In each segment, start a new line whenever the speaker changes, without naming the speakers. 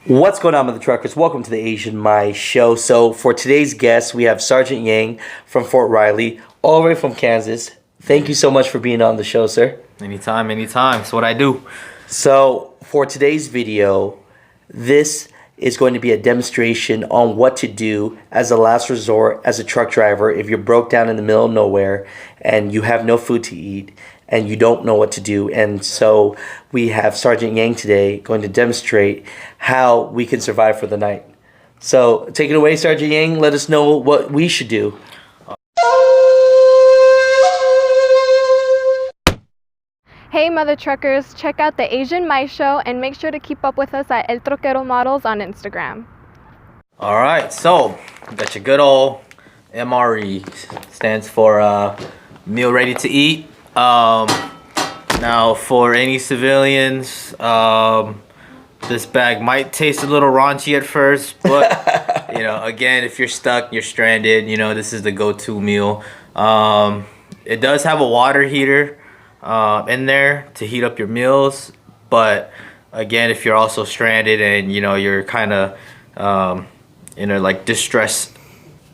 What's going on with the truckers? Welcome to the Theasianmaishow. So for today's guest, we have Sergeant Yang from Fort Riley, all the way from Kansas. Thank you so much for being on the show, sir.
Anytime. It's what I do.
So for today's video, this is going to be a demonstration on what to do as a last resort as a truck driver if you're broke down in the middle of nowhere and you have no food to eat and you don't know what to do. And so we have Sergeant Yang today going to demonstrate how we can survive for the night. So take it away, Sergeant Yang. Let us know what we should do.
Hey mother truckers, check out the Theasianmaishow and make sure to keep up with us at El Troquero Models on Instagram.
All right, so got your good old MRE. Stands for meal ready to eat. Now for any civilians, this bag might taste a little raunchy at first, but you know, again, if you're stuck, you're stranded, you know, this is the go-to meal. It does have a water heater in there to heat up your meals, but again, if you're also stranded and you know you're kind of in a like distress,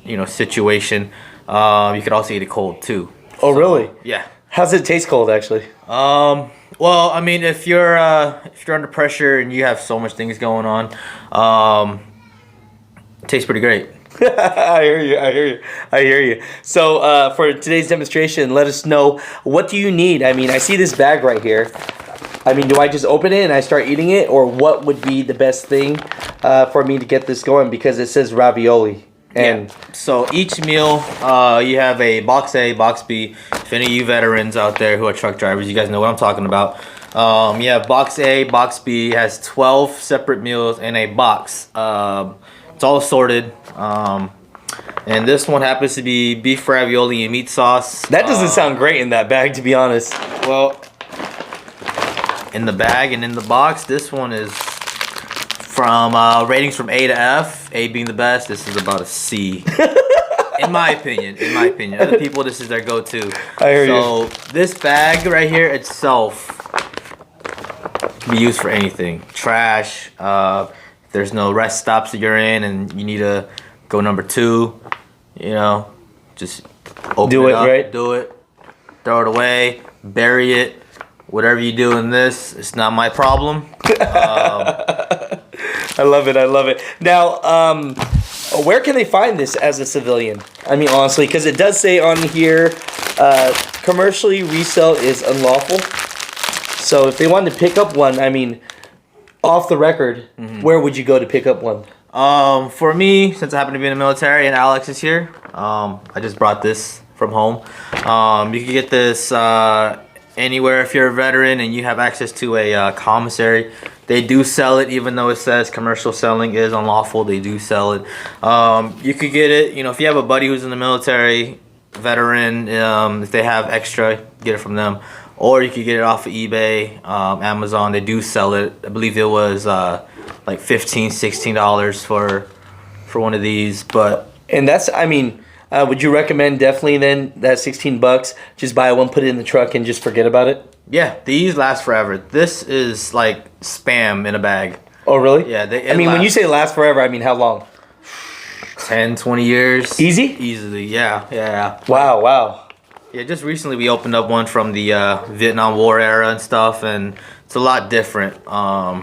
you know, situation, you could also eat it cold too.
Oh, so, really?
Yeah.
How's it taste cold, actually?
Well, I mean, if you're under pressure and you have so much things going on, it tastes pretty great.
I hear you. So for today's demonstration, let us know, what do you need? I mean, I see this bag right here. I mean, do I just open it and I start eating it, or what would be the best thing for me to get this going? Because it says ravioli. And
yeah. So each meal, you have a box A, box B. If any of you veterans out there who are truck drivers, you guys know what I'm talking about. You have box A, box B has 12 separate meals in a box. It's all assorted. And this one happens to be beef ravioli and meat sauce.
That doesn't sound great in that bag, to be honest.
Well, in the bag and in the box, this one is from ratings from A to F. A being the best, this is about a C. In my opinion. Other people, this is their go-to.
I hear you.
So this bag right here itself can be used for anything. Trash. If there's no rest stops that you're in and you need to go number 2, you know, just open it up,
right?
Do it, throw it away, bury it. Whatever you do in this, it's not my problem.
I love it. Now, where can they find this as a civilian? I mean, honestly, because it does say on here, commercially resale is unlawful. So if they wanted to pick up one, I mean, off the record, where would you go to pick up one?
For me, since I happen to be in the military and Alex is here, I just brought this from home. You can get this anywhere if you're a veteran and you have access to a commissary. They do sell it, even though it says commercial selling is unlawful. They do sell it. You could get it, you know, if you have a buddy who's in the military, veteran, if they have extra, get it from them. Or you could get it off of eBay, Amazon. They do sell it. I believe it was like $15, $16 for one of these. But
and that's, I mean, would you recommend definitely then that $16, just buy one, put it in the truck, and just forget about it?
Yeah, these last forever. This is like Spam in a bag.
Oh, really?
Yeah.
I mean, when you say last forever, I mean how long?
10, 20 years.
Easy?
Easily, yeah.
Wow.
Yeah, just recently we opened up one from the Vietnam War era and stuff, and it's a lot different. I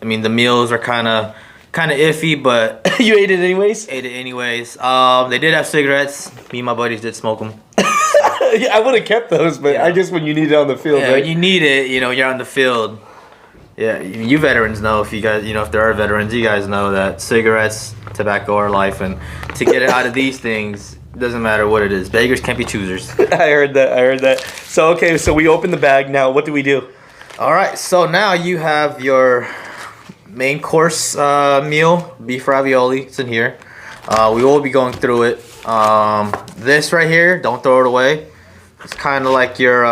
mean, the meals are kind of iffy, but
you ate it anyways?
Ate it anyways. They did have cigarettes. Me and my buddies did smoke them.
Yeah, I would have kept those, but yeah. I guess when you need it on the field,
yeah,
right?
When you need it, you know, you're on the field. Yeah, you veterans know, if you guys, you know, if there are veterans, you guys know that cigarettes, tobacco are life, and to get it out of these things, it doesn't matter what it is. Beggars can't be choosers.
I heard that. So, okay, so we open the bag. Now, what do we do?
All right, so now you have your main course meal, beef ravioli. It's in here. We will be going through it. This right here, don't throw it away. It's kind of like your,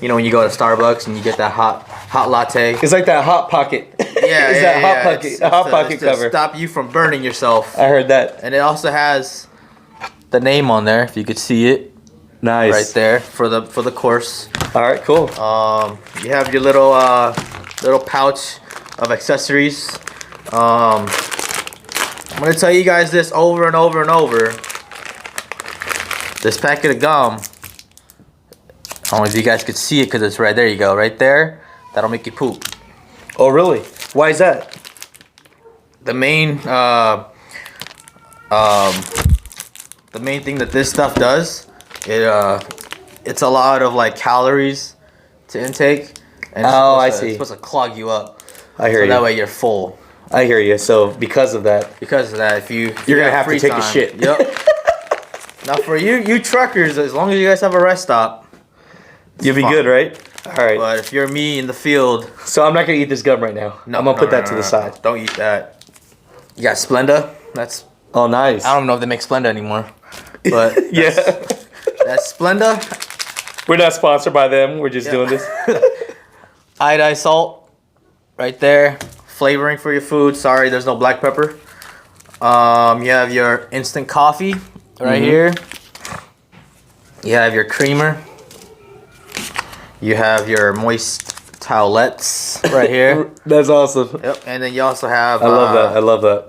you know, when you go to Starbucks and you get that hot latte.
It's like that Hot Pocket.
Yeah,
Hot Pocket cover.
To stop you from burning yourself.
I heard that.
And it also has the name on there, if you could see it.
Nice.
Right there for the course.
All right, cool.
You have your little pouch of accessories. I'm gonna tell you guys this over and over and over. This packet of gum, I don't know if you guys could see it because it's right there. You go, right there. That'll make you poop.
Oh, really? Why is that?
The main thing that this stuff does, it's a lot of like calories to intake. And
I see.
It's supposed to clog you up.
I hear you.
So that way you're full.
I hear you. So because of that,
if
you're
you
gonna
have
have to take a shit.
Yep. Now for you truckers, as long as you guys have a rest stop,
you'll be good, right? All right.
But if you're me in the field,
so I'm not gonna eat this gum right now. I'm gonna put that to the side.
Don't eat that. You got Splenda. That's
nice.
I don't know if they make Splenda anymore, but
yeah,
that's Splenda.
We're not sponsored by them. We're just doing this.
Iodized salt, right there. Flavoring for your food. Sorry, there's no black pepper. You have your instant coffee right here. You have your creamer. You have your moist towelettes right here.
That's awesome.
Yep. And then you also have.
I love that. I love that.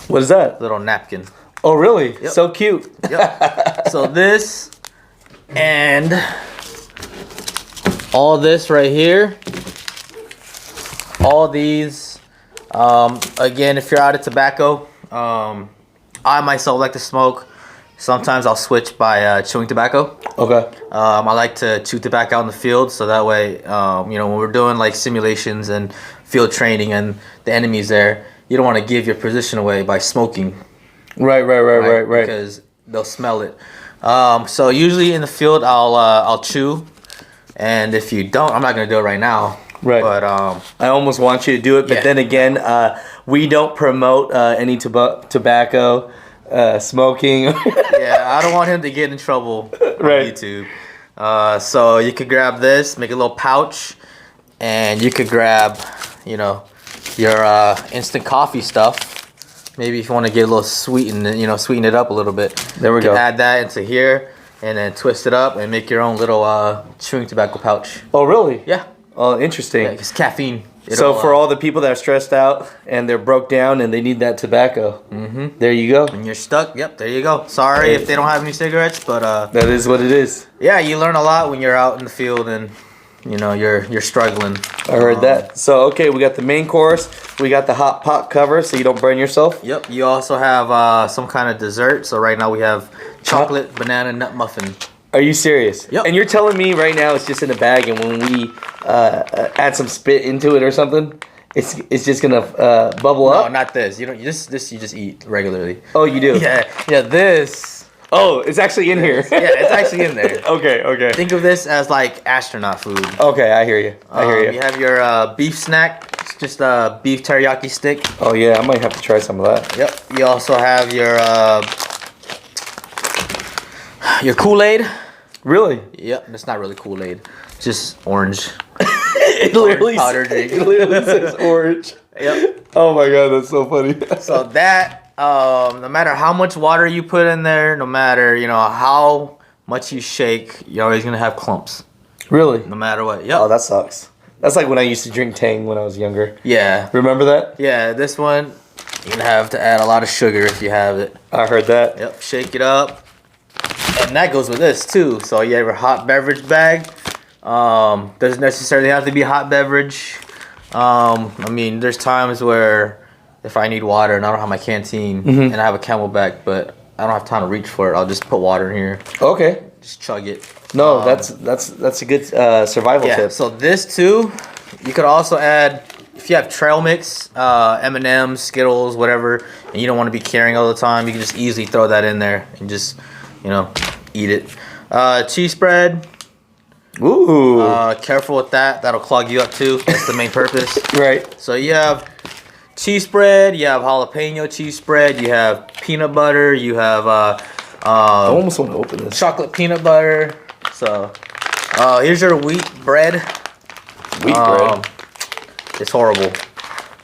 What is that?
Little napkin.
Oh, really?
Yep.
So cute.
Yep. So this and all this right here. All these. Again, if you're out of tobacco, I myself like to smoke. Sometimes I'll switch by chewing tobacco.
Okay.
I like to chew tobacco out in the field, so that way, when we're doing like simulations and field training and the enemy's there, you don't want to give your position away by smoking.
Right.
Because they'll smell it. So usually in the field, I'll chew, and if you don't, I'm not gonna do it right now.
Right.
But
I almost want you to do it, but then again, we don't promote any tobacco. Smoking.
Yeah, I don't want him to get in trouble on YouTube. So you could grab this, make a little pouch, and you could grab, your instant coffee stuff. Maybe if you want to get a little sweeten it up a little bit.
There we go.
Add that into here, and then twist it up and make your own little chewing tobacco pouch.
Oh, really?
Yeah.
Oh, interesting.
Yeah, it's caffeine.
So for all the people that are stressed out and they're broke down and they need that tobacco, there you go.
And you're stuck. Yep, there you go. Sorry if they don't have any cigarettes, but
that is what it is.
Yeah, you learn a lot when you're out in the field and you're struggling.
I heard that. So okay, we got the main course. We got the hot pot cover so you don't burn yourself.
Yep. You also have some kind of dessert. So right now we have chocolate banana nut muffin.
Are you serious?
Yep.
And you're telling me right now it's just in a bag, and when we add some spit into it or something, it's just gonna bubble up?
No, not this. You don't. This you just eat regularly.
Oh, you do?
Yeah. This.
Oh, it's actually in here.
Yeah, it's actually in there.
Okay.
Think of this as like astronaut food.
Okay, I hear you.
You have your beef snack. It's just a beef teriyaki stick.
Oh yeah, I might have to try some of that.
Yep. You also have your Kool-Aid.
Really?
Yep. That's not really Kool-Aid. It's just orange.
It literally says orange.
Yep.
Oh my god, that's so funny.
So that, no matter how much water you put in there, no matter how much you shake, you're always gonna have clumps.
Really?
No matter what. Yep.
Oh, that sucks. That's like when I used to drink Tang when I was younger.
Yeah.
Remember that?
Yeah. This one, you're gonna have to add a lot of sugar if you have it.
I heard that.
Yep. Shake it up. And that goes with this too. So you have your hot beverage bag. Doesn't necessarily have to be a hot beverage. There's times where if I need water and I don't have my canteen and I have a Camelback, but I don't have time to reach for it, I'll just put water in here.
Okay.
Just chug it.
No, that's a good survival tip.
So this too, you could also add if you have trail mix, M&M's, Skittles, whatever, and you don't want to be carrying all the time. You can just easily throw that in there and just eat it. Cheese spread.
Ooh.
Careful with that. That'll clog you up too. That's the main purpose.
Right.
So you have cheese spread. You have jalapeno cheese spread. You have peanut butter. You have
I almost want to open this.
chocolate peanut butter. So here's your wheat bread.
Wheat bread.
It's horrible.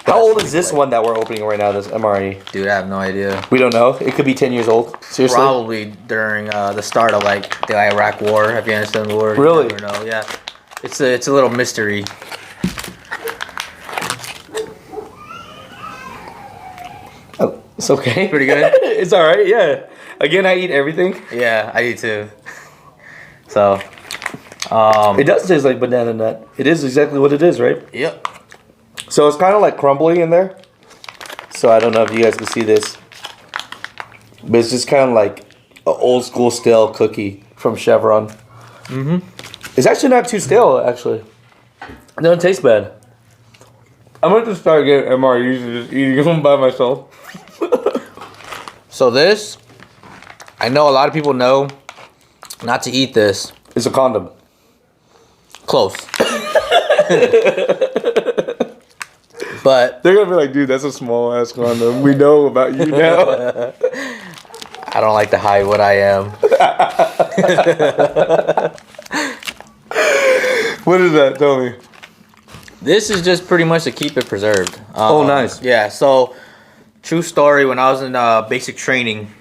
How old is this one that we're opening right now, this MRE?
Dude, I have no idea.
We don't know. It could be 10 years old. Seriously?
Probably during the start of like the Iraq War, Afghanistan War.
Really?
You never know. Yeah. It's a little mystery.
It's okay.
Pretty good?
It's all right, yeah. Again, I eat everything.
Yeah, I do too. So,
It does taste like banana nut. It is exactly what it is, right?
yep.
So it's kind of like crumbly in there. So I don't know if you guys can see this. But it's just kind of like an old school stale cookie from Chevron.
Mm-hmm.
It's actually not too stale, actually. It doesn't taste bad. I'm going to start getting MREs and just eating them by myself.
So this, I know a lot of people know not to eat this.
It's a condom.
Close. But
They're going to be like, dude, that's a small ass condom. We know about you now.
I don't like to hide what I am.
What is that? Tell me.
This is just pretty much to keep it preserved.
Oh, nice.
Yeah, so true story, when I was in basic training,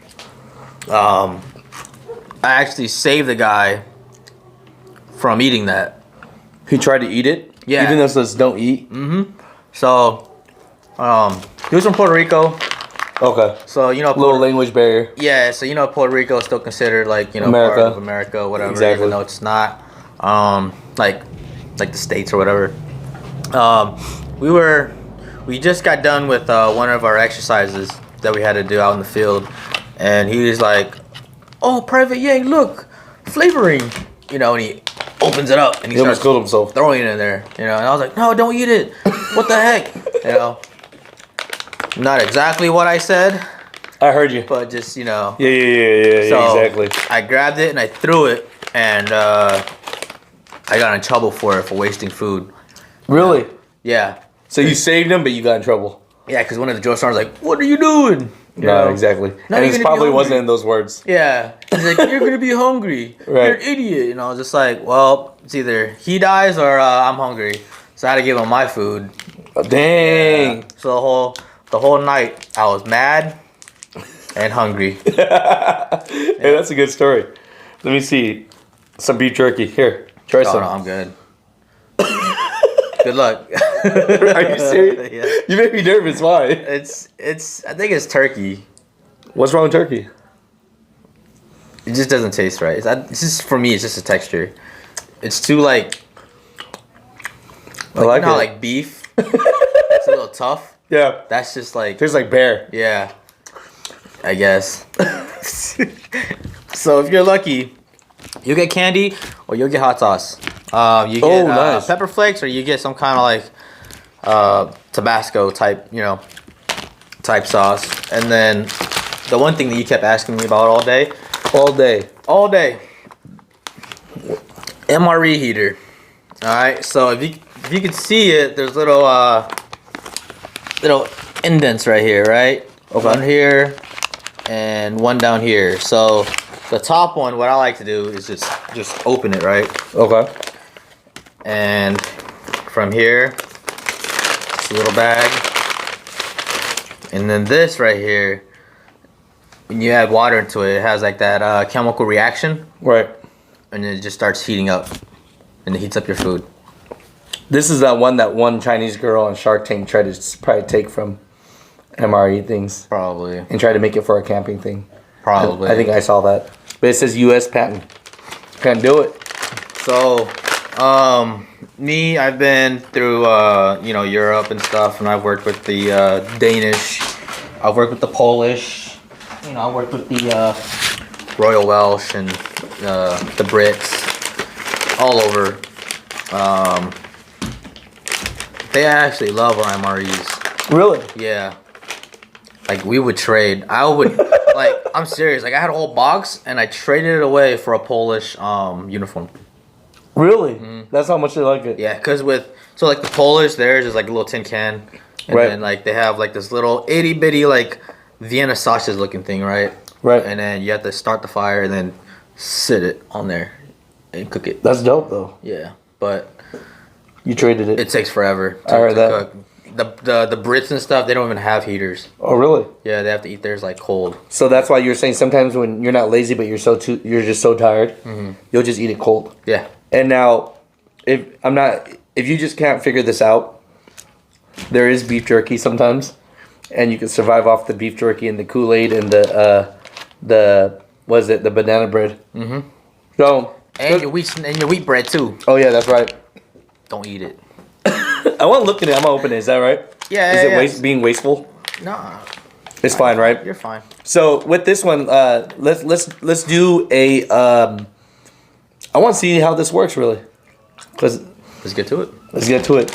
I actually saved a guy from eating that.
He tried to eat it?
Yeah.
Even though it says don't eat?
Mm-hmm. So, he was from Puerto Rico.
Okay.
So, you know,
Little language barrier.
yeah, so, you know, Puerto Rico is still considered, like, you know,
America.
part of America, whatever,
Exactly.
even though it's not, like the States or whatever. We just got done with one of our exercises that we had to do out in the field, and he was like, "Oh, Private Yang, look, flavoring," you know, and he opens it up and
He almost killed himself.
throwing it in there, you know, and I was like, "No, don't eat it. What the heck?" You know, not exactly what I said,
I heard you.
but just, you know.
Yeah,
So
exactly.
I grabbed it and I threw it, and I got in trouble for it for wasting food.
Really?
Yeah.
So you saved him, but you got in trouble.
Yeah, because one of the drill sergeants was like, "What are you doing?" You
No,
know?
exactly.
Now
And
you're
it
gonna be
probably
hungry.
wasn't in those words.
Yeah. He's like, "You're gonna be hungry.
Right.
You're an idiot." And I was just like, "Well, it's either he dies or I'm hungry." So I had to give him my food.
Oh, dang.
Yeah. So the whole night I was mad and hungry.
Hey, that's a good story. Let me see. Some beef jerky. Here, try
Oh
some.
no, I'm good. Good luck.
Are you serious?
Yeah.
You make me nervous. Why?
It's. I think it's turkey.
What's wrong with turkey?
It just doesn't taste right. It's just, for me, it's just a texture. It's too like
I like
you know how,
it.
like beef. It's a little tough.
Yeah.
That's just like,
Tastes like bear.
yeah, I guess. So if you're lucky, you'll get candy or you'll get hot sauce. You get
nice.
pepper flakes, or you get some kind of like Tabasco type, you know, type sauce. And then the one thing that you kept asking me about all day, MRE heater. All right, so if you can see it, there's little indents right here, right?
Okay.
One here and one down here. So the top one, what I like to do is just open it, right?
Okay.
And from here, it's a little bag. And then this right here, when you add water into it, it has like that chemical reaction,
Right.
and it just starts heating up, and it heats up your food.
This is that one Chinese girl on Shark Tank tried to probably take from MRE things
Probably.
and try to make it for a camping thing.
Probably.
I think I saw that. But it says U.S. patent. Can't do it.
So, me, I've been through, Europe and stuff, and I've worked with the Danish. I've worked with the Polish. You know, I worked with the Royal Welsh and the Brits, all over. They actually love our MREs.
Really?
Yeah. Like, we would trade. I would, like, I'm serious. Like, I had a whole box, and I traded it away for a Polish uniform.
Really? That's how much they like it.
Yeah, because so like the Polish, theirs is like a little tin can. And
Right.
then like they have like this little itty bitty like Vienna sausage looking thing, right?
Right.
And then you have to start the fire and then sit it on there and cook it.
That's dope though.
Yeah, but
You traded it.
it takes forever to,
I heard that.
cook. The Brits and stuff, they don't even have heaters.
Oh really?
Yeah, they have to eat theirs like cold.
So that's why you're saying sometimes when you're not lazy but you're just so tired, you'll just eat it cold.
Yeah.
And now, if you just can't figure this out, there is beef jerky sometimes, and you can survive off the beef jerky and the Kool-Aid and the banana bread.
Mm-hmm.
So
and your wheat bread too.
Oh yeah, that's right.
Don't eat it.
I want to look at it. I'm gonna open it. Is that right?
Yeah.
Is it being wasteful?
No.
It's fine, right?
You're fine.
So with this one, let's do a. I want to see how this works really, because
Let's get to it.
let's get to it.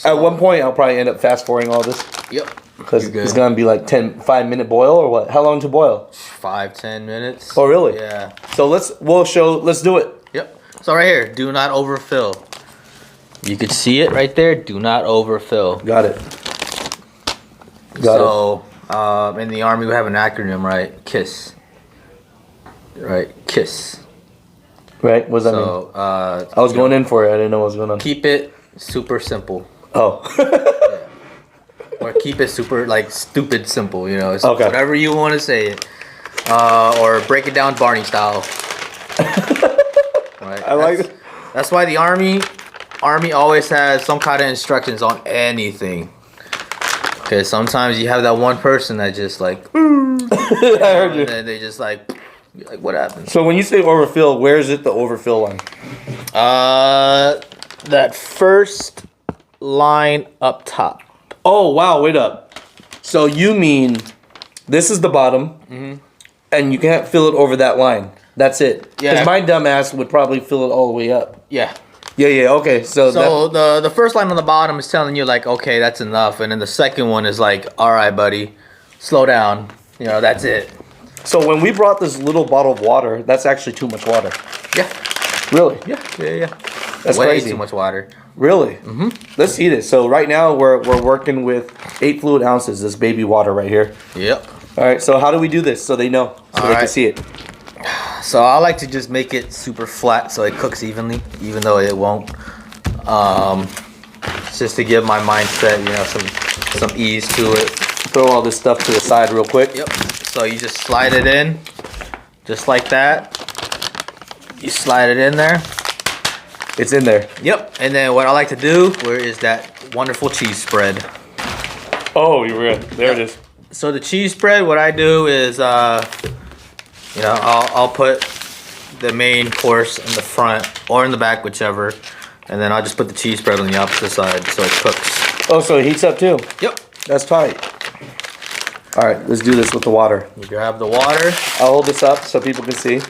At one point, I'll probably end up fast forwarding all this
Yep.
because
You're good.
it's gonna be like 5-minute boil or what? How long to boil?
5-10 minutes.
Oh really?
Yeah.
So let's do it.
Yep. So right here, do not overfill. You could see it right there. Do not overfill.
Got it. Got it.
So, in the Army, we have an acronym, right? KISS. Right? KISS.
Right? What does that mean?
So,
I was going in for it. I didn't know what was going on.
keep it super simple.
Oh.
Or keep it super, like, stupid simple, you know? It's
Okay.
whatever you want to say it. Or break it down Barney style. Right?
I like it.
That's why the Army always has some kind of instructions on anything. Because sometimes you have that one person that just like,
I heard you.
and then they just like, what happened?
So when you say overfill, where is it the overfill line?
That first line up top.
Oh wow! Wait up. So you mean this is the bottom, and you can't fill it over that line? That's it.
Yeah.
Because my dumb ass would probably fill it all the way up.
Yeah.
Yeah. Okay. So
the first line on the bottom is telling you like, okay, that's enough, and then the second one is like, all right, buddy, slow down. You know, that's it.
So when we brought this little bottle of water, that's actually too much water.
Yeah.
Really?
Yeah.
That's
Way
crazy.
too much water.
Really? Mm-hmm. Let's see this. So right now we're working with 8 fluid ounces. This baby water right here.
Yep.
All right. So how do we do this so they know so they can
right.
see it?
So I like to just make it super flat so it cooks evenly, even though it won't. Just to give my mindset, you know, some ease to it.
Throw all this stuff to the side real quick.
Yep. So you just slide it in, just like that. You slide it in there.
It's in there.
Yep. And then what I like to do, where is that wonderful cheese spread?
Oh, you're right. There it is.
So the cheese spread, what I do is, you know, I'll put the main course in the front or in the back, whichever, and then I'll just put the cheese spread on the opposite side so it cooks.
Oh, so it heats up too.
Yep.
That's tight. All right, let's do this with the water.
You grab the water.
I'll hold this up so people can see.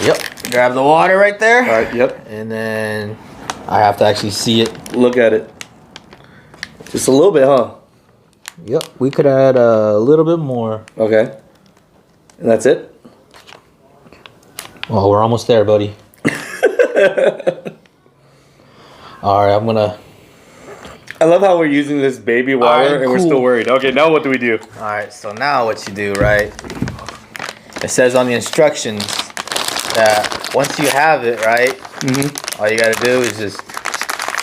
Yep. Grab the water right there.
All right. Yep.
And then I have to actually see it.
Look at it. Just a little bit, huh?
Yep. We could add a little bit more.
Okay. And that's it?
Well, we're almost there, buddy. All right, I'm gonna.
I love how we're using this baby water
All right,
and we're
cool.
still worried. Okay, now what do we do?
All right, so now what you do, right? It says on the instructions that once you have it, right, all you gotta do is just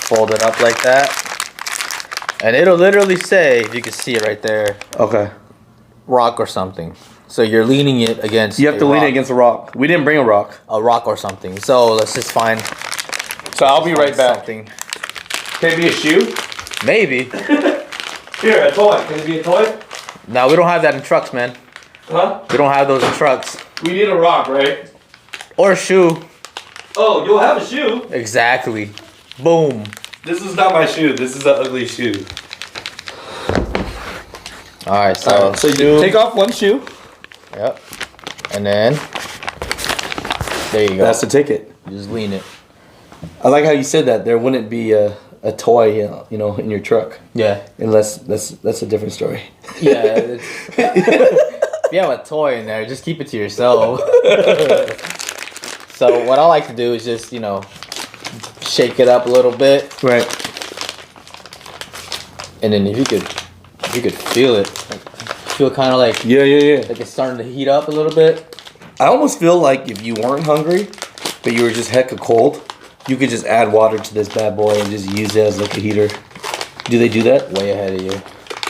fold it up like that, and it'll literally say, if you can see it right there,
Okay.
rock or something. So you're leaning it against.
You have to lean it against a rock. We didn't bring a rock.
a rock or something. So let's just find.
So I'll be right back.
Something.
Can it be a shoe?
Maybe.
Here, a toy. Can it be a toy?
No, we don't have that in trucks, man.
Huh?
We don't have those in trucks.
We need a rock, right?
Or a shoe.
Oh, you'll have a shoe.
Exactly. Boom.
This is not my shoe. This is an ugly shoe.
All right, so
So you take off one shoe.
Yep. And then there you go.
That's the ticket.
You just lean it.
I like how you said that. There wouldn't be a toy, you know, in your truck.
Yeah.
Unless that's a different story.
Yeah. If you have a toy in there, just keep it to yourself. So what I like to do is just, you know, shake it up a little bit,
Right.
and then if you could feel it, feel kind of like
Yeah.
like it's starting to heat up a little bit.
I almost feel like if you weren't hungry, but you were just hecka cold, you could just add water to this bad boy and just use it as like a heater. Do they do that?
Way ahead of you.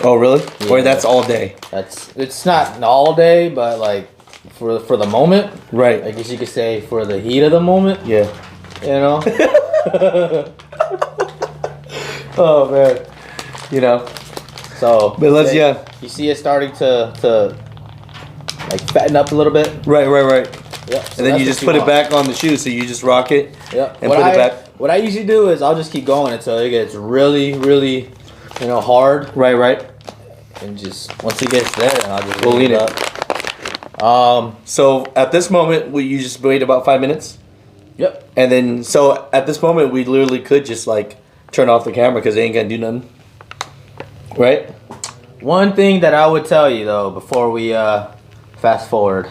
Oh, really? Or
Yeah.
that's all day?
It's not all day, but like for the moment,
Right.
I guess you could say for the heat of the moment,
Yeah.
you know.
Oh, man. You know?
So,
But
you see it starting to like fatten up a little bit.
Right.
Yep.
And then you just put it back on the shoe, so you just rock it.
Yep.
And put it back.
What I usually do is I'll just keep going until it gets really, really, hard.
Right.
And just once it gets there, I'll just
lean
it up.
So at this moment, you just wait about 5 minutes.
Yep.
And then, so at this moment, we literally could just like turn off the camera because it ain't gonna do nothing. Right?
One thing that I would tell you though, before we fast forward,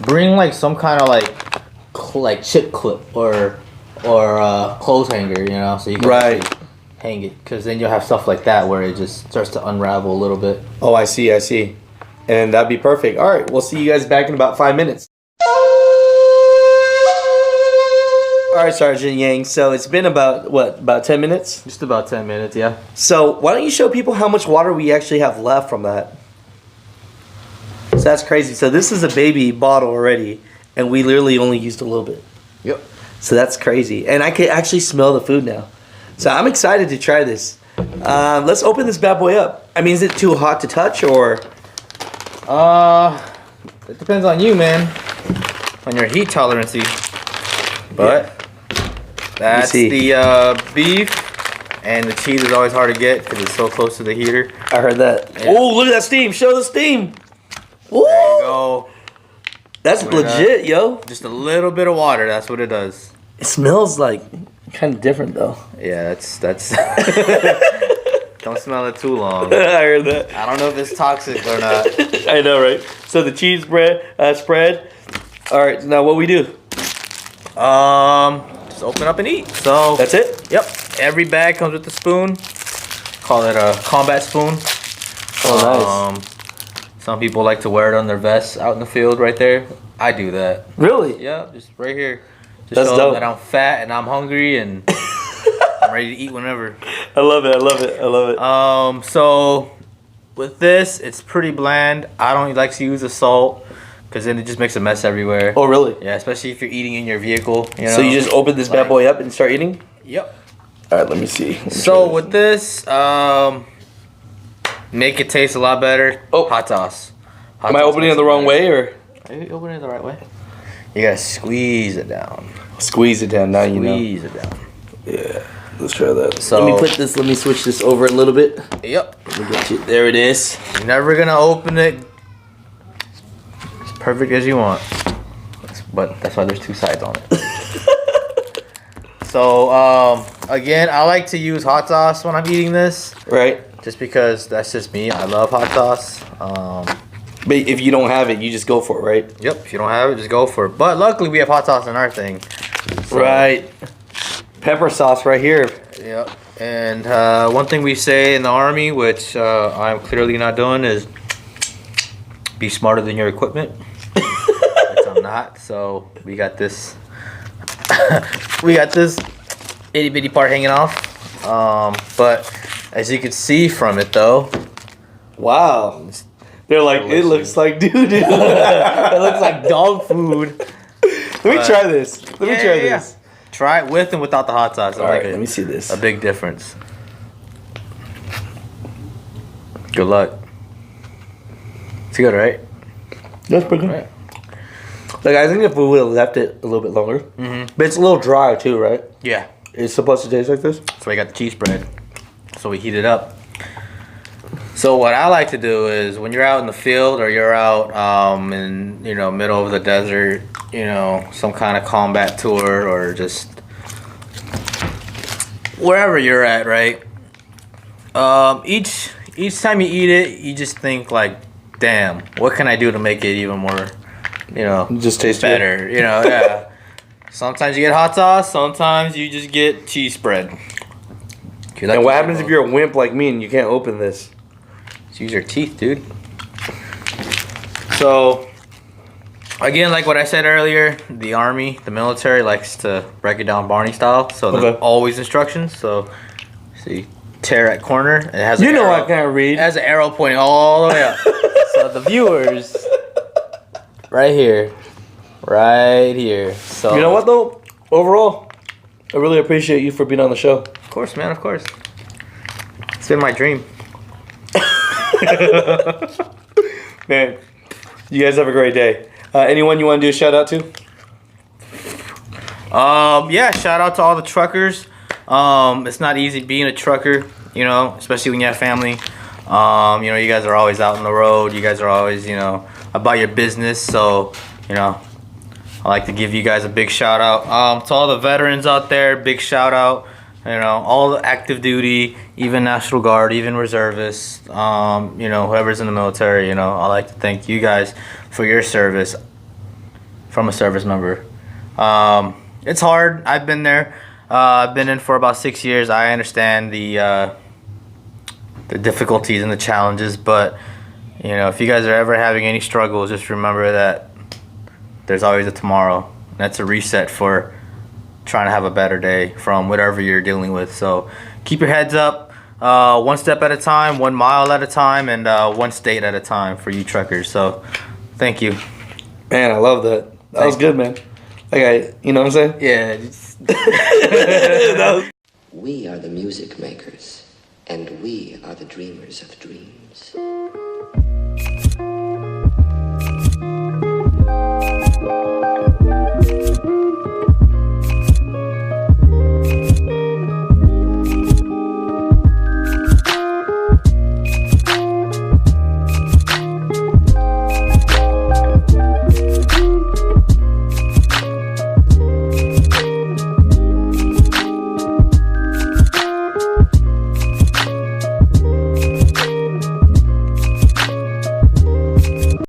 bring like some kind of like chip clip or clothes hanger, so you can hang it, because then you'll have stuff like that where it just starts to unravel a little bit.
Oh, I see. And that'd be perfect. All right, we'll see you guys back in about 5 minutes. All right, Sergeant Yang. So it's been about 10 minutes?
Just about 10 minutes, yeah.
So why don't you show people how much water we actually have left from that? So that's crazy. So this is a baby bottle already, and we literally only used a little bit.
Yep.
So that's crazy. And I can actually smell the food now. So I'm excited to try this. Let's open this bad boy up. I mean, is it too hot to touch, or?
It depends on you, man. On your heat tolerancy. But that's the beef, and the cheese is always hard to get because it's so close to the heater.
I heard that. Yeah. Oh, look at that steam. Show the steam. Ooh.
There you go.
That's legit, yo.
Just a little bit of water. That's what it does.
It smells like kind of different, though.
Yeah, that's. Don't smell it too long.
I heard that.
I don't know if it's toxic or not.
I know, right? So the cheese spread. All right, now what we do?
Just open up and eat. So
that's it.
Yep. Every bag comes with a spoon. Call it a combat spoon.
Oh, nice.
Some people like to wear it on their vests out in the field right there. I do that.
Really?
Yeah, just right here. Just
That's
show
dope.
them that I'm fat and I'm hungry and I'm ready to eat whenever.
I love it.
So with this, it's pretty bland. I don't like to use the salt because then it just makes a mess everywhere.
Oh, really?
Yeah, especially if you're eating in your vehicle.
So you just open this bad boy up and start eating?
Yep.
All right, let me see.
So with this, make it taste a lot better.
Oh,
hot sauce.
Am I opening it the wrong way, or?
Are you opening it the right way? You gotta squeeze it down.
Squeeze it down. Now you know.
Squeeze it down.
Yeah. Let's try that.
So
let me switch this over a little bit.
Yep.
Let me get you. There it is.
You're never gonna open it as perfect as you want. But that's why there's two sides on it. So again, I like to use hot sauce when I'm eating this.
Right.
Just because that's just me. I love hot sauce.
But if you don't have it, you just go for it, right?
Yep. If you don't have it, just go for it. But luckily, we have hot sauce in our thing. So,
right. Pepper sauce right here.
Yep. And one thing we say in the Army, which I'm clearly not doing, is be smarter than your equipment. Which I'm not. So we got this. We got this itty bitty part hanging off. But as you can see from it, though.
Wow. They're like, it looks like doo-doo.
It looks like dog food.
Let me try this. Let me try this.
Try it with and without the hot sauce.
All right, let me see this.
A big difference. Good luck. It's good, right?
That's pretty good.
Right.
Like, I think if we would have left it a little bit longer. But it's a little dry too, right?
Yeah.
It's supposed to taste like this?
So we got the cheese spread. So we heat it up. So what I like to do is when you're out in the field or you're out in middle of the desert, some kind of combat tour or just wherever you're at, right? Each time you eat it, you just think like, damn, what can I do to make it even more,
just taste
better? Yeah. Sometimes you get hot sauce. Sometimes you just get cheese spread.
And what happens if you're a wimp like me and you can't open this?
Just use your teeth, dude. So, again, like what I said earlier, the Army, the military likes to break it down Barney style. So there's always instructions. So, see, tear at corner. It has an arrow.
I can't read.
It has an arrow pointing all the way up. So the viewers, right here. So
you know what though? Overall, I really appreciate you for being on the show.
Of course, man. Of course. It's been my dream.
Man, you guys have a great day. Anyone you want to do a shout out to?
Yeah, shout out to all the truckers. It's not easy being a trucker, you know, especially when you have family. You know, you guys are always out on the road. You guys are always, you know, about your business. So, you know, I like to give you guys a big shout out. To all the veterans out there, big shout out. You know, all the active duty, even National Guard, even reservists, you know, whoever's in the military, you know, I like to thank you guys for your service from a service member. It's hard. I've been there. I've been in for about 6 years. I understand the difficulties and the challenges, but, you know, if you guys are ever having any struggles, just remember that there's always a tomorrow. That's a reset for trying to have a better day from whatever you're dealing with. So keep your heads up, one step at a time, 1 mile at a time, and one state at a time for you truckers. So thank you.
Man, I love that. That was good, man. Like you know what I'm saying?
Yeah.
We are the music makers, and we are the dreamers of dreams.